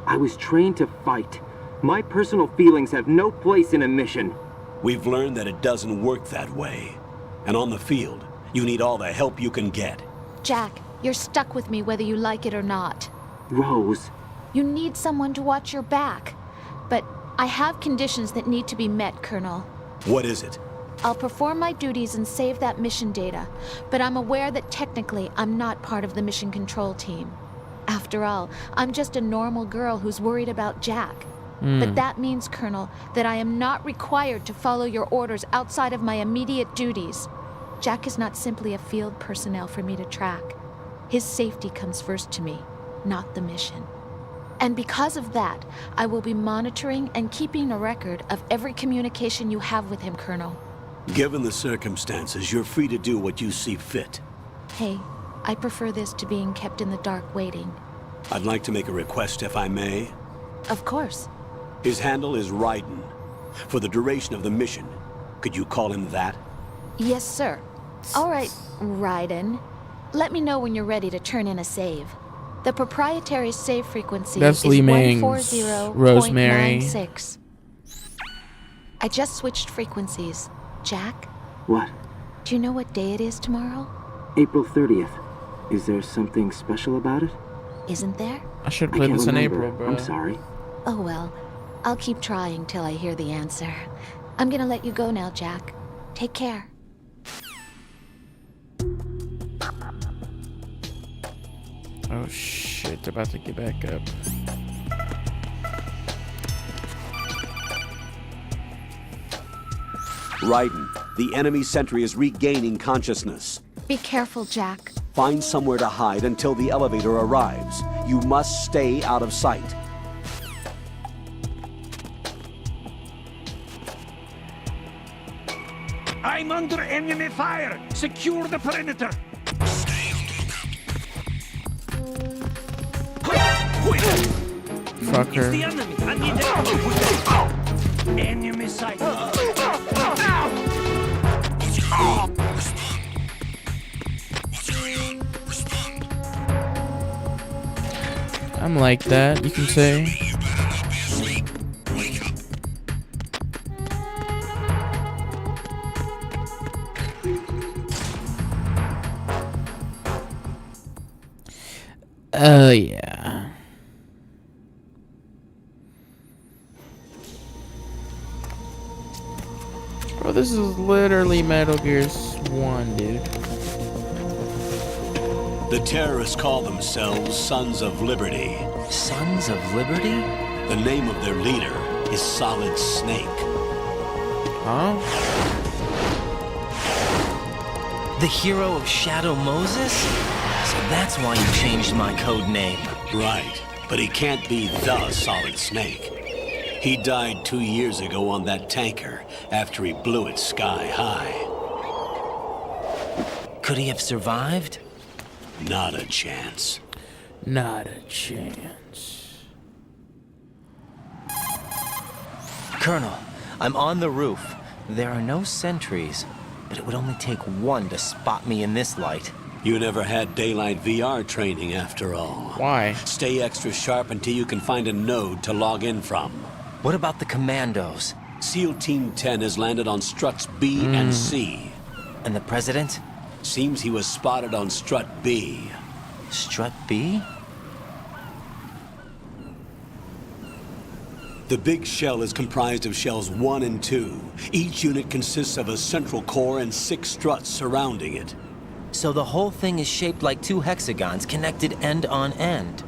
I was trained to fight. My personal feelings have no place in a mission. We've learned that it doesn't work that way. And on the field, you need all the help you can get. Jack, you're stuck with me whether you like it or not. Rose. You need someone to watch your back. But I have conditions that need to be met, Colonel. What is it? I'll perform my duties and save that mission data, but I'm aware that technically I'm not part of the mission control team. After all, I'm just a normal girl who's worried about Jack. But that means, Colonel, that I am not required to follow your orders outside of my immediate duties. Jack is not simply a field personnel for me to track. His safety comes first to me, not the mission. And because of that, I will be monitoring and keeping a record of every communication you have with him, Colonel. Given the circumstances, you're free to do what you see fit. Hey, I prefer this to being kept in the dark waiting. I'd like to make a request, if I may. Of course. His handle is Raiden. For the duration of the mission, could you call him that? Yes, sir. All right, Raiden. Let me know when you're ready to turn in a save. The proprietary save frequency That's is Li Ming's 140.96. I just switched frequencies. Jack? What? Do you know what day it is tomorrow? April 30th. Is there something special about it? Isn't there? I should play this in April, bro. I'm sorry. Oh well. I'll keep trying till I hear the answer. I'm gonna let you go now, Jack. Take care. Oh shit, they're about to get back up. Raiden, the enemy sentry is regaining consciousness. Be careful, Jack. Find somewhere to hide until the elevator arrives. You must stay out of sight. I'm under enemy fire! Secure the perimeter! Stay on Fucker. It's the enemy! I need help! Enemy sight! I'm like that, you can say. Oh yeah. Bro, this is literally Metal Gear 1, dude. The terrorists call themselves Sons of Liberty. Sons of Liberty? The name of their leader is Solid Snake. Huh? The hero of Shadow Moses? So that's why you changed my code name. Right, but he can't be the Solid Snake. He died 2 years ago on that tanker after he blew it sky high. Could he have survived? Not a chance. Not a chance. Colonel, I'm on the roof. There are no sentries, but it would only take one to spot me in this light. You never had daylight VR training after all. Why? Stay extra sharp until you can find a node to log in from. What about the commandos? SEAL Team 10 has landed on struts B and C. And the president? Seems he was spotted on strut B. Strut B? The big shell is comprised of shells 1 and 2. Each unit consists of a central core and 6 struts surrounding it. So the whole thing is shaped like 2 hexagons connected end on end.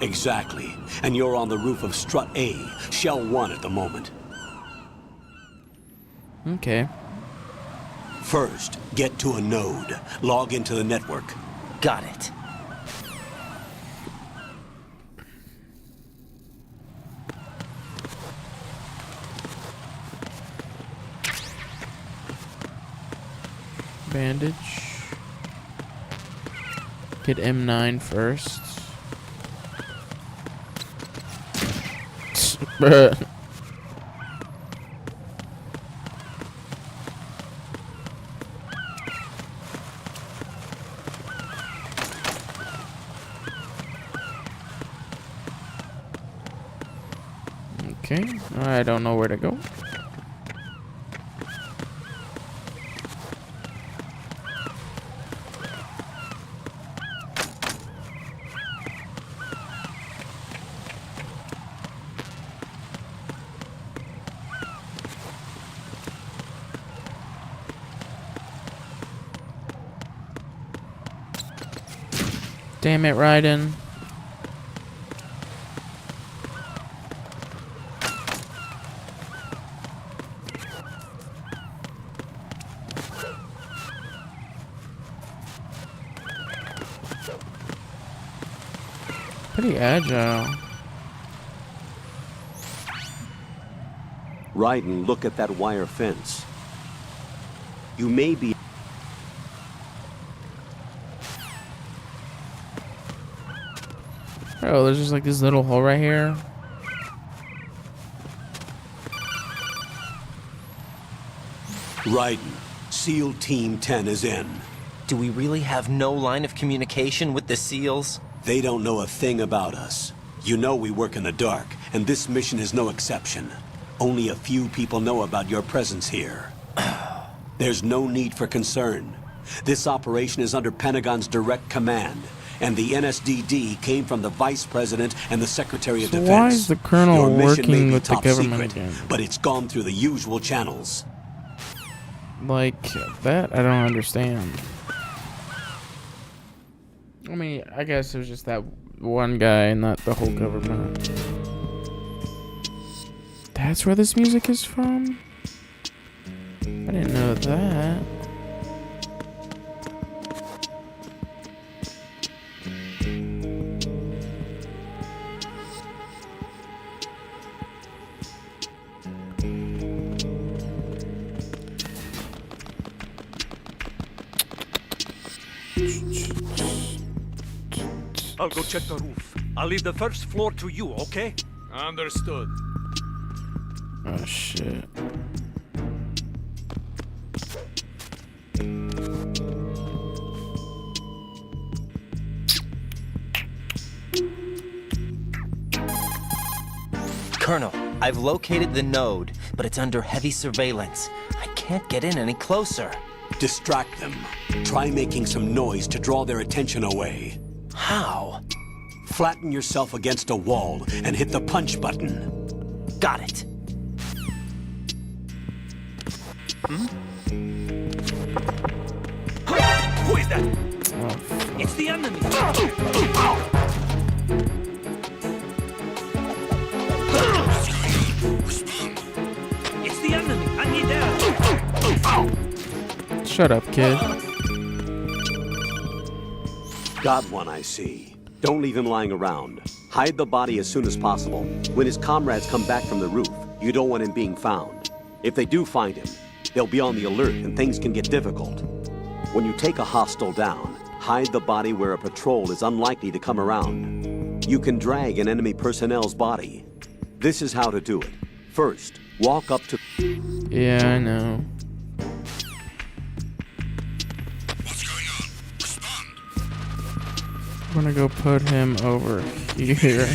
Exactly. And you're on the roof of strut A, shell 1 at the moment. Okay. First, get to a node. Log into the network. Got it. Bandage. Get M9 first. Okay, I don't know where to go. Damn it, Raiden. Pretty agile. Raiden, look at that wire fence. You may be... Oh, there's just like this little hole right here. Raiden, SEAL Team 10 is in. Do we really have no line of communication with the SEALs? They don't know a thing about us. You know we work in the dark, and this mission is no exception. Only a few people know about your presence here. There's no need for concern. This operation is under Pentagon's direct command, and the NSDD came from the Vice President and the Secretary of Defense. Why is the Colonel Your mission may working be with the top government secret, again? but it's gone through the usual channels. Like, that I don't understand. I mean, I guess it was just that one guy, not the whole government. That's where this music is from? I didn't know that. I'll go check the roof. I'll leave the first floor to you, okay? Understood. Oh, shit. Colonel, I've located the node, but it's under heavy surveillance. I can't get in any closer. Distract them. Try making some noise to draw their attention away. How? Flatten yourself against a wall and hit the punch button. Got it. Who is that? It's the enemy. It's the enemy. I need help. Shut up, kid. Got one, I see. Don't leave him lying around. Hide the body as soon as possible. When his comrades come back from the roof, you don't want him being found. If they do find him, they'll be on the alert and things can get difficult. When you take a hostile down, hide the body where a patrol is unlikely to come around. You can drag an enemy personnel's body. This is how to do it. First, walk up to... Yeah, I know. I'm gonna go put him over here.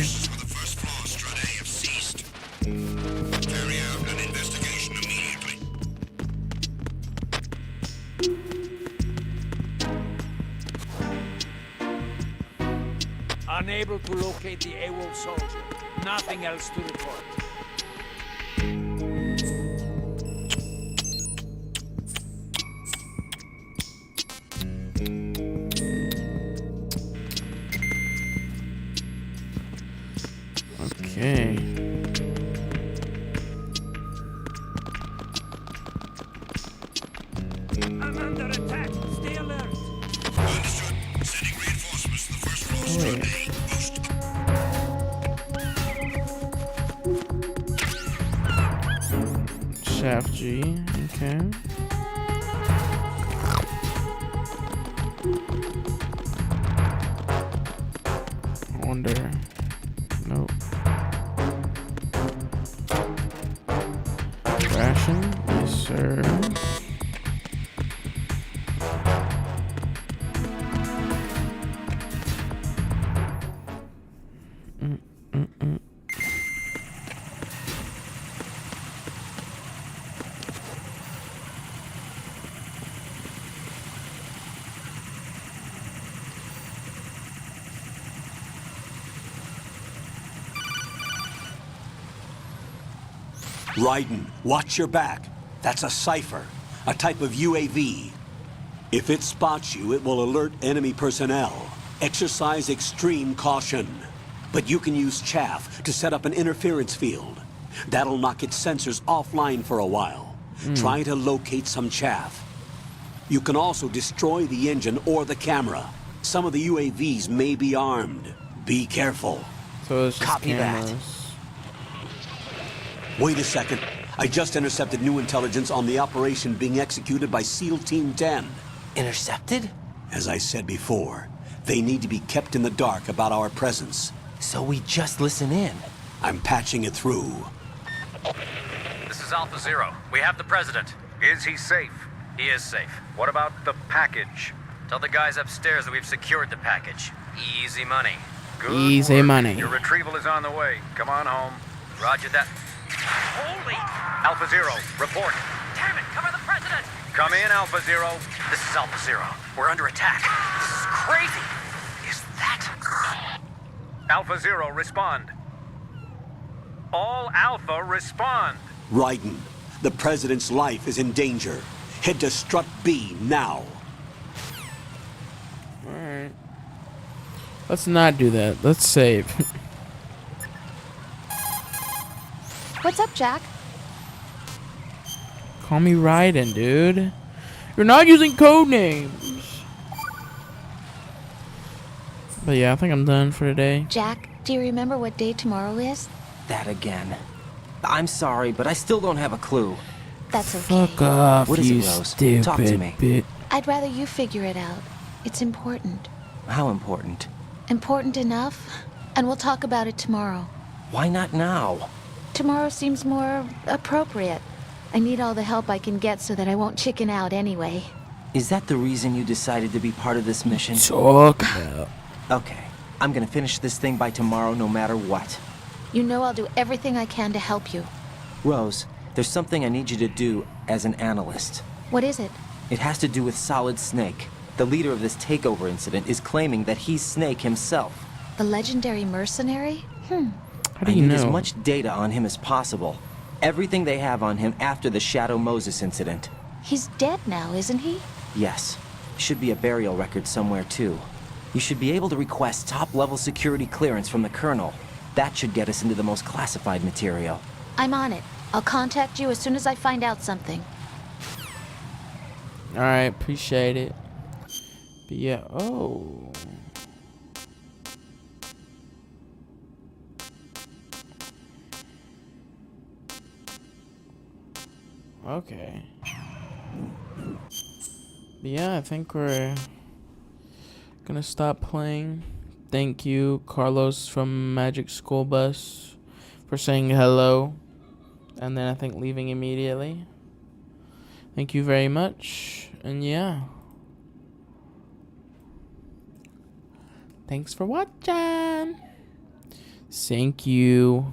Unable to locate the AWOL soldier. Nothing else to report. Okay. I'm under attack. Stay alert. Understood. Sending reinforcements to the first floor strata. Post. Shaft G. Okay. I wonder. Nope. Raiden, watch your back. That's a cipher, a type of UAV. If it spots you, it will alert enemy personnel. Exercise extreme caution. But you can use chaff to set up an interference field. That'll knock its sensors offline for a while. Try to locate some chaff. You can also destroy the engine or the camera. Some of the UAVs may be armed. Be careful. So it's just Copy cameras. that. Wait a second. I just intercepted new intelligence on the operation being executed by SEAL Team 10. Intercepted? As I said before, they need to be kept in the dark about our presence. So we just listen in. I'm patching it through. This is Alpha Zero. We have the president. Is he safe? He is safe. What about the package? Tell the guys upstairs that we've secured the package. Easy money. Good Easy work. money. Your retrieval is on the way. Come on home. Roger that. Holy! Alpha Zero, report. Damn it, cover the president! Come in, Alpha Zero. This is Alpha Zero. We're under attack. This is crazy. Is that... Alpha Zero, respond. All Alpha, respond. Raiden, the president's life is in danger. Head to Strut B now. Alright. Let's not do that. Let's save. What's up, Jack? Call me Raiden, dude. You're not using code names. But yeah, I think I'm done for today. Jack, do you remember what day tomorrow is? That again. I'm sorry, but I still don't have a clue. That's okay. Fuck off, What is you it, Rose? stupid Talk to me. bit. I'd rather you figure it out. It's important. How important? Important enough? And we'll talk about it tomorrow. Why not now? Tomorrow seems more appropriate. I need all the help I can get so that I won't chicken out anyway. Is that the reason you decided to be part of this mission? Talk about. Okay. I'm gonna finish this thing by tomorrow no matter what. You know I'll do everything I can to help you. Rose, there's something I need you to do as an analyst. What is it? It has to do with Solid Snake. The leader of this takeover incident is claiming that he's Snake himself. The legendary mercenary? How do I you need know? as much data on him as possible. Everything they have on him after the Shadow Moses incident. He's dead now, isn't he? Yes. Should be a burial record somewhere, too. You should be able to request top-level security clearance from the Colonel. That should get us into the most classified material. I'm on it. I'll contact you as soon as I find out something. Alright, appreciate it. But yeah, oh. Okay. But yeah, I think we're gonna stop playing. Thank you, Carlos from Magic School Bus, for saying hello. And then I think leaving immediately. Thank you very much. And yeah. Thanks for watching. Thank you.